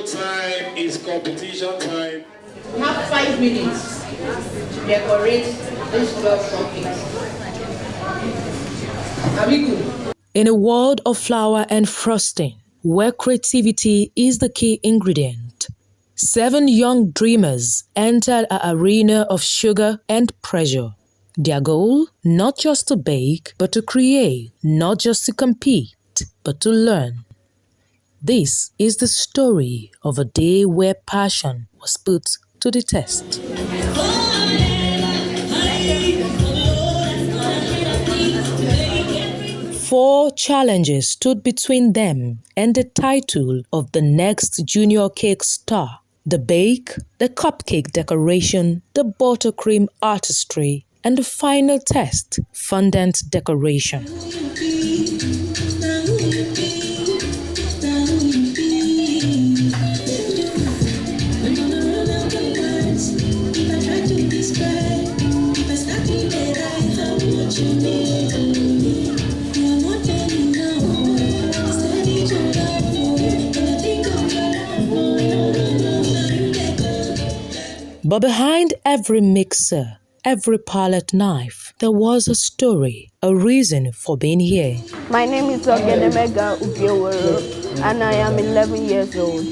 time is competition time. We have 5 minutes to decorate this 12 cupcakes. Are we good? In a world of flour and frosting, where creativity is the key ingredient, 7 young dreamers entered an arena of sugar and pressure. Their goal, not just to bake, but to create, not just to compete, but to learn. This is the story of a day where passion was put to the test. 4 challenges stood between them and the title of the next junior cake star: the bake, the cupcake decoration, the buttercream artistry, and the final test, fondant decoration. But behind every mixer, every palette knife, there was a story, a reason for being here. My name is Ogenemega Ubiowero, and I am 11 years old.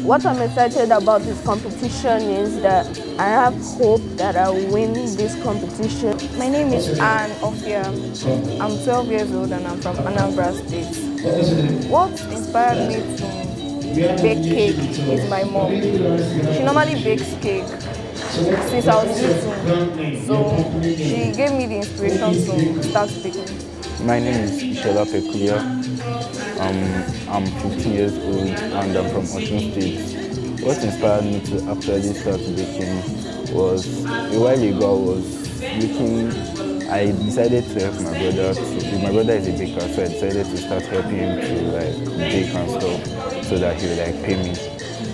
What I'm excited about this competition is that I have hope that I will win this competition. My name is Anne Ofia. I'm 12 years old and I'm from Anambra State. What inspired me to bake cake is my mom. She normally bakes cake since I was little, so she gave me the inspiration to start baking. My name is Ishola Pekulia. I'm 15 years old and I'm from Osun State. What inspired me to actually start baking was a while ago I was looking. I decided to help my brother. My brother is a baker, so I decided to start helping him to bake and stuff so that he would pay me.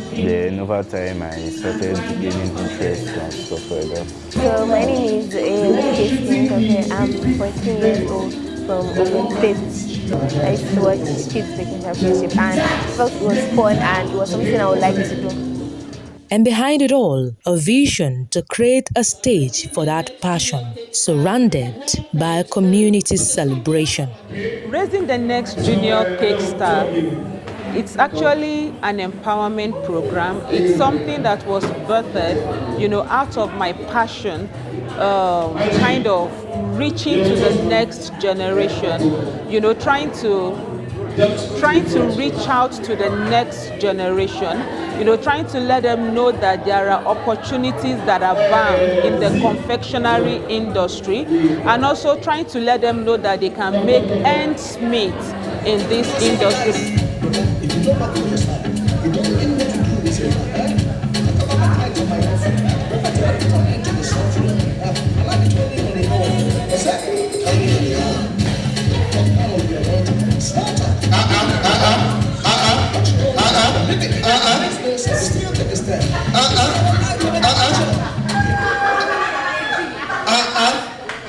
Then over time, I started gaining interest and stuff like that. So my name is Luke. I'm 14 years old from Ogun State. I used to watch Kids Baking Championship and I felt it was fun and it was something I would like to do. And behind it all, a vision to create a stage for that passion, surrounded by a community celebration. Raising the next junior cake star, it's actually an empowerment program. It's something that was birthed, out of my passion, kind of reaching to the next generation, trying to reach out to the next generation, trying to let them know that there are opportunities that are bound in the confectionery industry, and also trying to let them know that they can make ends meet in this industry.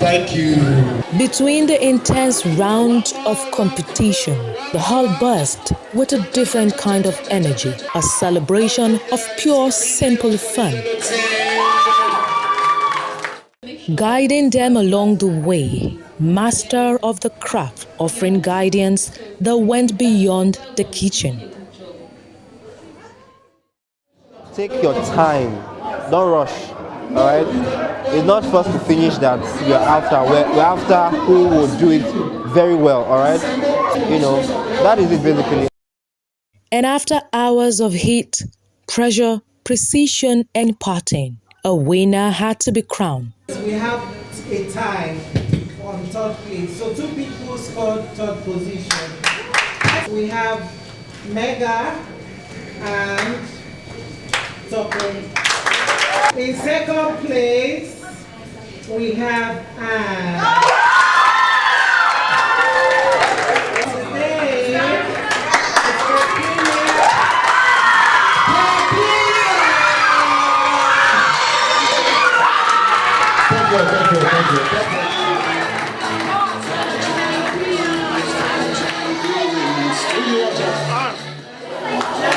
Thank you. Between the intense round of competition, the hall burst with a different kind of energy, a celebration of pure, simple fun. Guiding them along the way, master of the craft, offering guidance that went beyond the kitchen. Take your time, don't rush, all right? It's not first to finish that we're after. We're after who will do it very well, all right? That is it basically. And after hours of heat, pressure, precision, and parting, a winner had to be crowned. We have a tie on third place. So 2 people scored third position. We have Mega and Tokyo. In second place, we have Anne.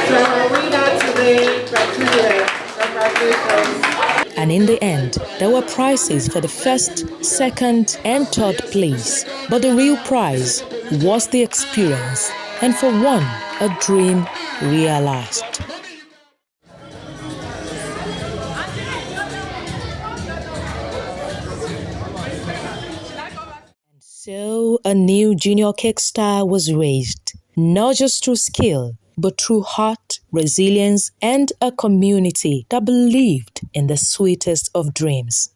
So we got to the And in the end, there were prizes for the first, second, and third place. But the real prize was the experience, and for one, a dream realized. So a new junior cake star was raised, not just through skill, but through heart, resilience, and a community that believed in the sweetest of dreams.